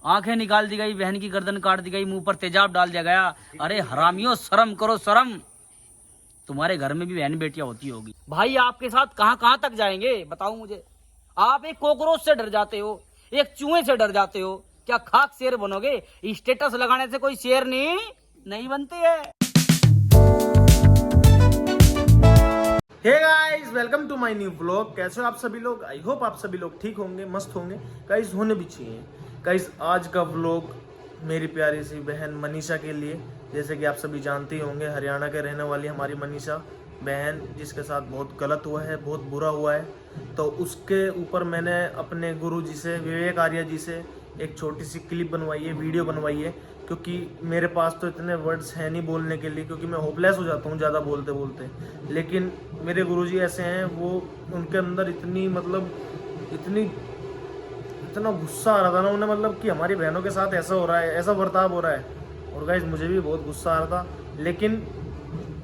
आंखें निकाल दी गई, बहन की गर्दन काट दी गई, मुंह पर तेजाब डाल दिया गया। अरे हरामियों, शर्म करो शर्म। तुम्हारे घर में भी बहन बेटियां होती होगी। भाई आपके साथ कहां कहां तक जाएंगे बताओ मुझे। आप एक कॉकरोच से डर जाते हो, एक चूहे से डर जाते हो, क्या खाक शेर बनोगे? स्टेटस लगाने से कोई शेर नहीं बनते है। Hey guys, welcome to my new blog. कैसे हो आप सभी लोग? आई होप आप सभी लोग ठीक होंगे, मस्त होंगे। गाइस होने भी चाहिए। गाइस आज का ब्लॉग मेरी प्यारी सी बहन मनीषा के लिए। जैसे कि आप सभी जानते ही होंगे, हरियाणा के रहने वाली हमारी मनीषा बहन, जिसके साथ बहुत गलत हुआ है, बहुत बुरा हुआ है। तो उसके ऊपर मैंने अपने गुरुजी से, विवेक आर्या जी से एक छोटी सी क्लिप बनवाई है, वीडियो बनवाई है। क्योंकि मेरे पास तो इतने वर्ड्स हैं नहीं बोलने के लिए, क्योंकि मैं होपलेस हो जाता हूँ ज़्यादा बोलते बोलते। लेकिन मेरे गुरुजी ऐसे हैं, वो उनके अंदर इतनी इतना गुस्सा आ रहा था ना उन्हें, मतलब कि हमारी बहनों के साथ ऐसा हो रहा है, ऐसा बर्ताव हो रहा है। और गाइस मुझे भी बहुत गुस्सा आ रहा था। लेकिन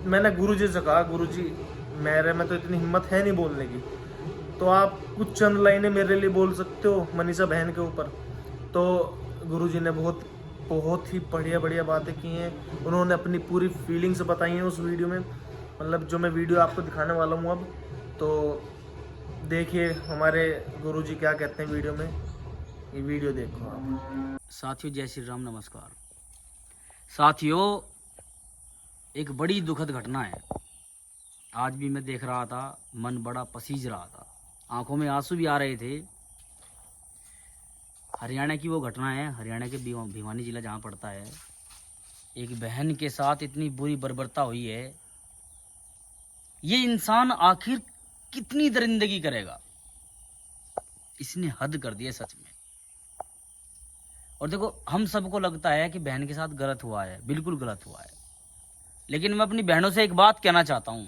मैंने गुरुजी से कहा, गुरुजी मेरे में तो इतनी हिम्मत है नहीं बोलने की, तो आप कुछ चंद लाइनें मेरे लिए बोल सकते हो मनीषा बहन के ऊपर। तो गुरुजी ने बहुत ही बढ़िया बातें की हैं। उन्होंने अपनी पूरी फीलिंग्स बताई हैं उस वीडियो में, मतलब जो मैं वीडियो आपको दिखाने वाला हूँ अब। तो देखिए हमारे गुरुजी क्या कहते हैं वीडियो में, ये वीडियो देखो आप। साथियों जय श्री राम, नमस्कार। साथियों एक बड़ी दुखद घटना है। आज भी मैं देख रहा था, मन बड़ा पसीज रहा था, आंखों में आंसू भी आ रहे थे। हरियाणा की वो घटना है, हरियाणा के भिवानी जिला जहाँ पड़ता है। एक बहन के साथ इतनी बुरी बर्बरता हुई है। ये इंसान आखिर कितनी दरिंदगी करेगा? इसने हद कर दी है सच में। और देखो, हम सबको लगता है कि बहन के साथ गलत हुआ है, बिल्कुल गलत हुआ है। लेकिन मैं अपनी बहनों से एक बात कहना चाहता हूं।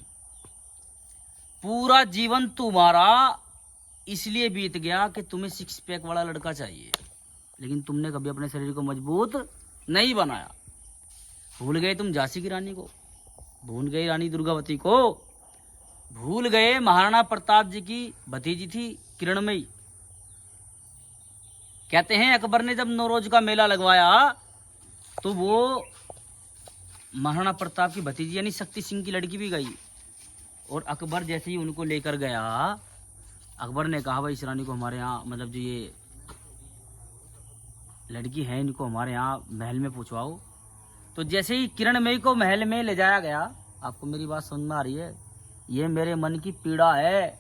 पूरा जीवन तुम्हारा इसलिए बीत गया कि तुम्हें सिक्स पैक वाला लड़का चाहिए, लेकिन तुमने कभी अपने शरीर को मजबूत नहीं बनाया। भूल गए तुम झांसी की रानी को, भूल गए रानी दुर्गावती को, भूल गए महाराणा प्रताप जी की भतीजी थी किरणमयी। कहते हैं अकबर ने जब नौरोज का मेला लगवाया तो वो महाराणा प्रताप की भतीजी यानी शक्ति सिंह की लड़की भी गई। और अकबर जैसे ही उनको लेकर गया, अकबर ने कहा भाई इस रानी को हमारे यहाँ, मतलब जो ये लड़की है इनको हमारे यहाँ महल में पूछवाओ। तो जैसे ही किरणमयी को महल में ले जाया गया, आपको मेरी बात समझ में आ रही है? ये मेरे मन की पीड़ा है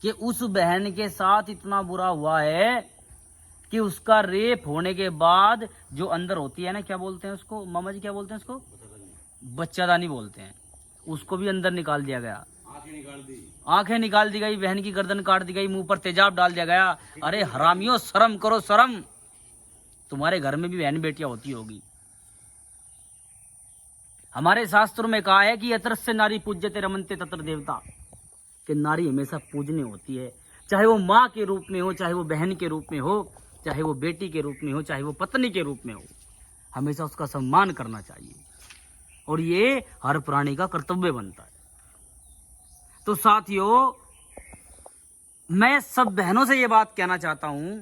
कि उस बहन के साथ इतना बुरा हुआ है कि उसका रेप होने के बाद जो अंदर होती है ना, क्या बोलते हैं उसको मामा जी, क्या बोलते हैं उसको? बच्चादानी बोलते हैं। उसको भी अंदर निकाल दिया गया, आंखें निकाल दी गई, बहन की गर्दन काट दी गई, मुंह पर तेजाब डाल दिया गया। अरे हरामियों, शर्म करो शर्म। तुम्हारे घर में भी बहन बेटियां होती होगी। हमारे शास्त्रों में कहा है कि यत्रस्य नारी पूज्यते रमन्ते तत्र देवता, कि नारी हमेशा पूजनीय होती है। चाहे वो माँ के रूप में हो, चाहे वो बहन के रूप में हो, चाहे वो बेटी के रूप में हो, चाहे वो पत्नी के रूप में हो, हमेशा उसका सम्मान करना चाहिए। और ये हर प्राणी का कर्तव्य बनता है। तो साथियों, मैं सब बहनों से ये बात कहना चाहता हूं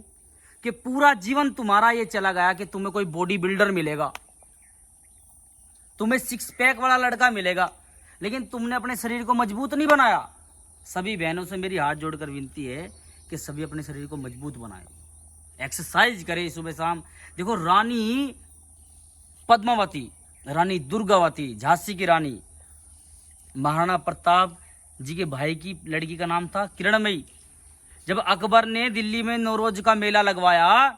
कि पूरा जीवन तुम्हारा ये चला गया कि तुम्हें कोई बॉडी बिल्डर मिलेगा, तुम्हें सिक्स पैक वाला लड़का मिलेगा, लेकिन तुमने अपने शरीर को मजबूत नहीं बनाया। सभी बहनों से मेरी हाथ जोड़कर विनती है कि सभी अपने शरीर को मजबूत बनाएं, एक्सरसाइज करें सुबह शाम। देखो, रानी पद्मावती, रानी दुर्गावती, झांसी की रानी, महाराणा प्रताप जी के भाई की लड़की का नाम था किरणमयी। जब अकबर ने दिल्ली में नौरोज का मेला लगवाया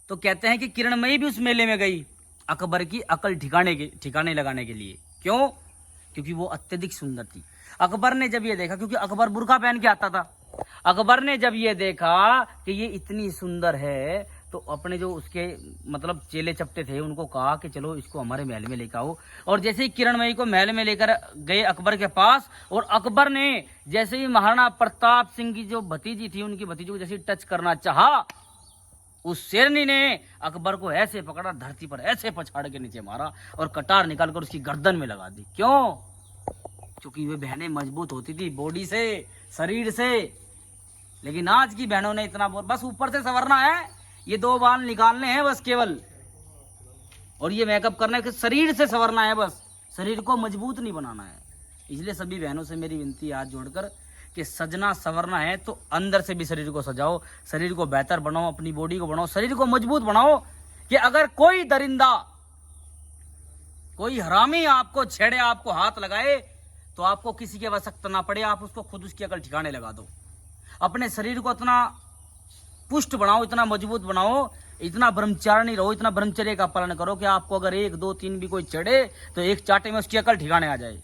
तो कहते हैं कि किरणमयी भी उस मेले में गई अकबर की अकल ठिकाने लगाने के लिए। क्यों? क्योंकि वो अत्यधिक सुंदर थी। अकबर ने जब ये देखा, क्योंकि अकबर बुर्का पहन के आता था, अकबर ने जब ये देखा कि ये इतनी सुंदर है, तो अपने जो उसके मतलब चेले चपटे थे उनको कहा कि चलो इसको हमारे महल में लेकर आओ। और जैसे ही किरणमयी को महल में लेकर गए अकबर के पास, और अकबर ने जैसे ही महाराणा प्रताप सिंह की जो भतीजी थी, उनकी भतीजी को जैसे टच करना चाहा, उस शेरनी ने अकबर को ऐसे पकड़ा, धरती पर ऐसे पछाड़ के नीचे मारा और कटार निकालकर उसकी गर्दन में लगा दी। क्यों? क्योंकि वे बहनें मजबूत होती थी बॉडी से, शरीर से। लेकिन आज की बहनों ने इतना बस ऊपर से संवरना है, ये 2 बाल निकालने हैं बस केवल, और ये मेकअप करना है कि शरीर से संवरना है, बस शरीर को मजबूत नहीं बनाना है। इसलिए सभी बहनों से मेरी विनती है हाथ जोड़कर कि सजना संवरना है तो अंदर से भी शरीर को सजाओ, शरीर को बेहतर बनाओ, अपनी बॉडी को बनाओ, शरीर को मजबूत बनाओ कि अगर कोई दरिंदा, कोई हरामी आपको छेड़े, आपको हाथ लगाए तो आपको किसी की आवश्यकता ना पड़े, आप उसको खुद उसकी अकल ठिकाने लगा दो। अपने शरीर को इतना पुष्ट बनाओ, इतना मजबूत बनाओ, इतना ब्रह्मचारिणी रहो, इतना ब्रह्मचर्य का पालन करो कि आपको अगर 1 2 3 भी कोई चढ़े तो एक चाटे में उसकी अकल ठिकाने आ जाए।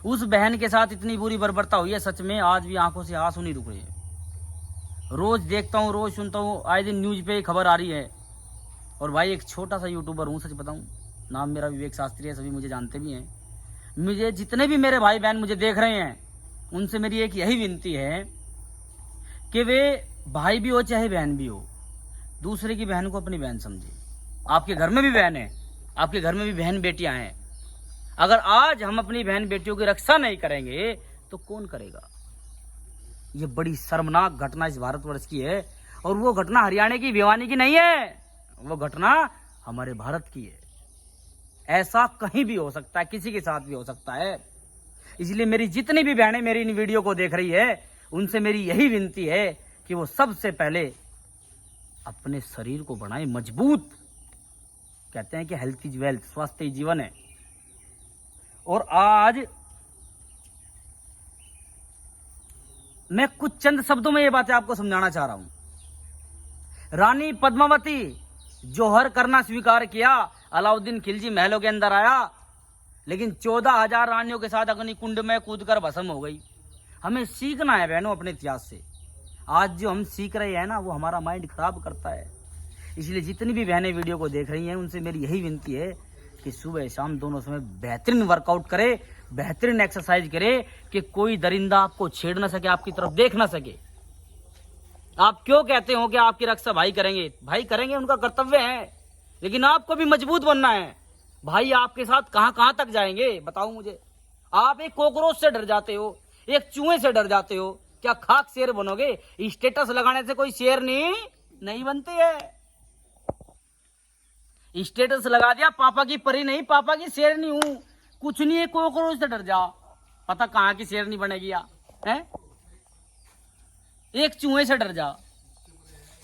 उस बहन के साथ इतनी बुरी बर्बरता हुई है, सच में आज भी आंखों से आंसू नहीं रुक रहे। रोज देखता हूँ, रोज सुनता हूँ, आए दिन न्यूज पे खबर आ रही है। और भाई एक छोटा सा यूट्यूबर हूँ, सच बताऊँ, नाम मेरा विवेक शास्त्री है, सभी मुझे जानते भी हैं। मुझे जितने भी मेरे भाई बहन मुझे देख रहे हैं, उनसे मेरी एक यही विनती है कि वे भाई भी हो चाहे बहन भी हो, दूसरे की बहन को अपनी बहन समझे। आपके घर में भी बहन है, आपके घर में भी बहन बेटियां हैं। अगर आज हम अपनी बहन बेटियों की रक्षा नहीं करेंगे तो कौन करेगा। ये बड़ी शर्मनाक घटना इस भारतवर्ष की है, और वो घटना हरियाणा की भिवानी की नहीं है, वो घटना हमारे भारत की है। ऐसा कहीं भी हो सकता है, किसी के साथ भी हो सकता है। इसलिए मेरी जितनी भी बहनें मेरी इन वीडियो को देख रही है, उनसे मेरी यही विनती है कि वो सबसे पहले अपने शरीर को बनाए मजबूत। कहते हैं कि हेल्थ इज वेल्थ, स्वास्थ्य ही जीवन है। और आज मैं कुछ चंद शब्दों में ये बातें आपको समझाना चाह रहा हूं। रानी पद्मावती जौहर करना स्वीकार किया, अलाउद्दीन खिलजी महलों के अंदर आया, लेकिन 14,000 रानियों के साथ अग्नि कुंड में कूदकर भस्म हो गई। हमें सीखना है बहनों अपने इतिहास से। आज जो हम सीख रहे हैं ना, वो हमारा माइंड खराब करता है। इसलिए जितनी भी बहनें वीडियो को देख रही हैं, उनसे मेरी यही विनती है कि सुबह शाम दोनों समय बेहतरीन वर्कआउट करे, बेहतरीन एक्सरसाइज करे कि कोई दरिंदा आपको छेड़ ना सके, आपकी तरफ देख ना सके। आप क्यों कहते हो कि आपकी रक्षा भाई करेंगे? भाई करेंगे, उनका कर्तव्य है, लेकिन आपको भी मजबूत बनना है। भाई आपके साथ कहां कहां तक जाएंगे बताओ मुझे। आप एक कॉकरोच से डर जाते हो, एक चूहे से डर जाते हो, क्या खाक शेर बनोगे? स्टेटस लगाने से कोई शेर नहीं बनते है। स्टेटस लगा दिया, पापा की परी नहीं, पापा की शेर नहीं हूं, कुछ नहीं है, कॉकरोच से डर जाओ, पता कहां की शेर नहीं बनेगी है? एक चूहे से डर जाओ।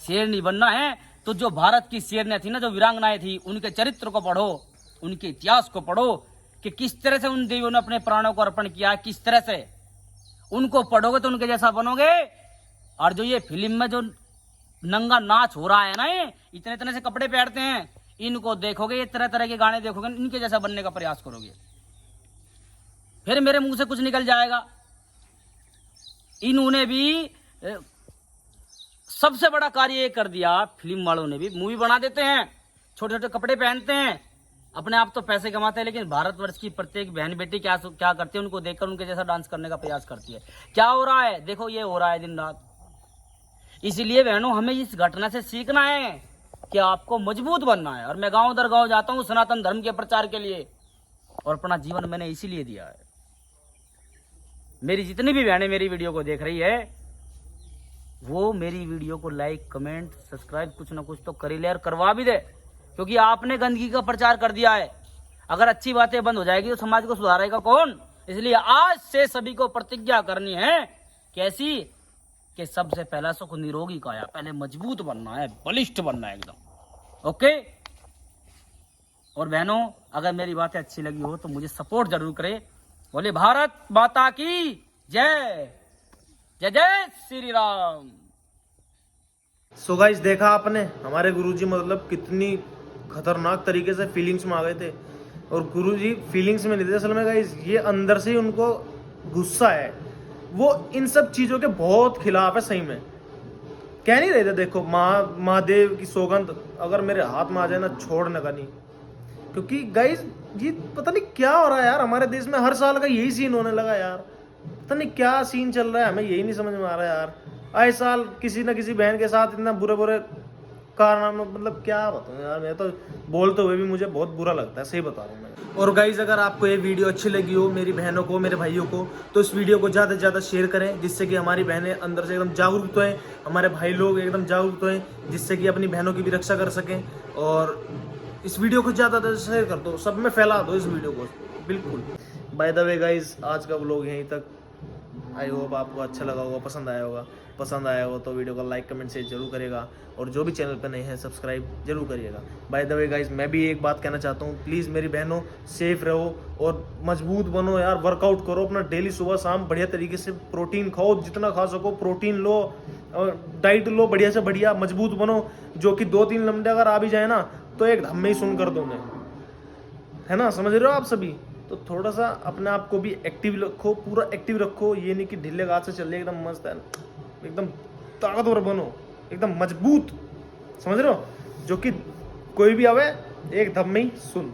शेर नहीं बनना है तो जो भारत की शेरने थी ना, जो वीरांगनाएं थी, उनके चरित्र को पढ़ो, उनके इतिहास को पढ़ो कि किस तरह से उन देवियों ने अपने प्राणों को अर्पण किया, किस तरह से। उनको पढ़ोगे तो उनके जैसा बनोगे। और जो ये फिल्म में जो नंगा नाच हो रहा है ना, ये इतने इतने से कपड़े पहनते हैं, इनको देखोगे, ये तरह तरह के गाने देखोगे, इनके जैसा बनने का प्रयास करोगे, फिर मेरे मुंह से कुछ निकल जाएगा। इन्होंने भी सबसे बड़ा कार्य ये कर दिया, फिल्म वालों ने भी मूवी बना देते हैं, छोटे छोटे कपड़े पहनते हैं, अपने आप तो पैसे कमाते हैं, लेकिन भारतवर्ष की प्रत्येक बहन बेटी क्या करती है, उनको देखकर उनके जैसा डांस करने का प्रयास करती है। क्या हो रहा है देखो, ये हो रहा है दिन रात। इसलिए बहनों हमें इस घटना से सीखना है कि आपको मजबूत बनना है। और मैं गांव दर गांव जाता हूं सनातन धर्म के प्रचार के लिए, और अपना जीवन मैंने इसीलिए दिया है। मेरी जितनी भी बहनें मेरी वीडियो को देख रही है, वो मेरी वीडियो को लाइक कमेंट सब्सक्राइब कुछ ना कुछ तो कर ही ले, और करवा भी दे, क्योंकि आपने गंदगी का प्रचार कर दिया है। अगर अच्छी बातें बंद हो जाएगी तो समाज को सुधारेगा कौन? इसलिए आज से सभी को प्रतिज्ञा करनी है, कैसी? कि सबसे पहला सुख निरोगी काया, पहले मजबूत बनना है, बलिष्ठ बनना है एकदम। ओके। और बहनों अगर मेरी बातें अच्छी लगी हो तो मुझे सपोर्ट जरूर करे। बोले भारत माता की जय, जय जय श्री राम। सो गाइस देखा आपने, हमारे गुरुजी मतलब कितनी खतरनाक तरीके से फीलिंग्स में आ गए थे। और गुरुजी फीलिंग्स में नहीं थे असल में गाइस, ये अंदर से ही उनको गुस्सा है। वो इन सब चीजों के बहुत खिलाफ है सही में। कह नहीं रहे थे देखो, महादेव की सौगंध अगर मेरे हाथ में आ जाए ना, छोड़ने का नहीं। क्योंकि गाइस ये पता नहीं क्या हो रहा है यार, हमारे देश में हर साल का यही सीन होने लगा यार। पता नहीं क्या सीन चल रहा है, हमें यही नहीं समझ में आ रहा यार। आए साल किसी न किसी बहन के साथ इतना बुरे बुरे कारनामा, मतलब क्या बताऊं यार, मैं तो बोलते हुए भी मुझे बहुत बुरा लगता है, सही बता रहा हूँ मैं। और गाइज अगर आपको ये वीडियो अच्छी लगी हो, मेरी बहनों को, मेरे भाइयों को, तो इस वीडियो को ज़्यादा से ज़्यादा शेयर करें, जिससे कि हमारी बहनें अंदर से एकदम जागरूक हों, हमारे भाई लोग एकदम जागरूक हों, जिससे कि अपनी बहनों की भी रक्षा कर सकें। और इस वीडियो को ज़्यादा से शेयर कर दो, सब में फैला दो इस वीडियो को, बिल्कुल। बाय द वे गाइज, आज का व्लॉग यहीं तक। आई होप आपको अच्छा लगा होगा, पसंद आया होगा। पसंद आया हो तो वीडियो को लाइक कमेंट से जरूर करेगा, और जो भी चैनल पर नए हैं सब्सक्राइब जरूर करिएगा। बाय द वे गाइज, मैं भी एक बात कहना चाहता हूँ, प्लीज़ मेरी बहनों सेफ रहो और मजबूत बनो यार, वर्कआउट करो अपना डेली, सुबह शाम बढ़िया तरीके से प्रोटीन खाओ, जितना खा सको प्रोटीन लो, और डाइट लो बढ़िया से बढ़िया, मजबूत बनो। जो कि 2-3 लमडे अगर आ भी जाए ना, तो एक धम में ही सुन कर दो मैं, है ना, समझ रहे हो आप सभी। तो थोड़ा सा अपने आप को भी एक्टिव रखो, पूरा एक्टिव रखो, ये नहीं कि ढीले हाथ से चल एकदम मस्त है, एकदम ताकतवर बनो, एकदम मजबूत, समझ रहे हो, जो कि कोई भी आवे एक दम में ही सुन।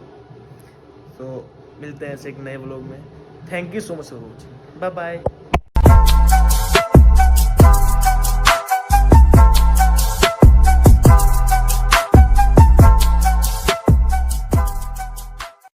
तो मिलते हैं ऐसे एक नए व्लॉग में। Thank you so much for watching, bye bye.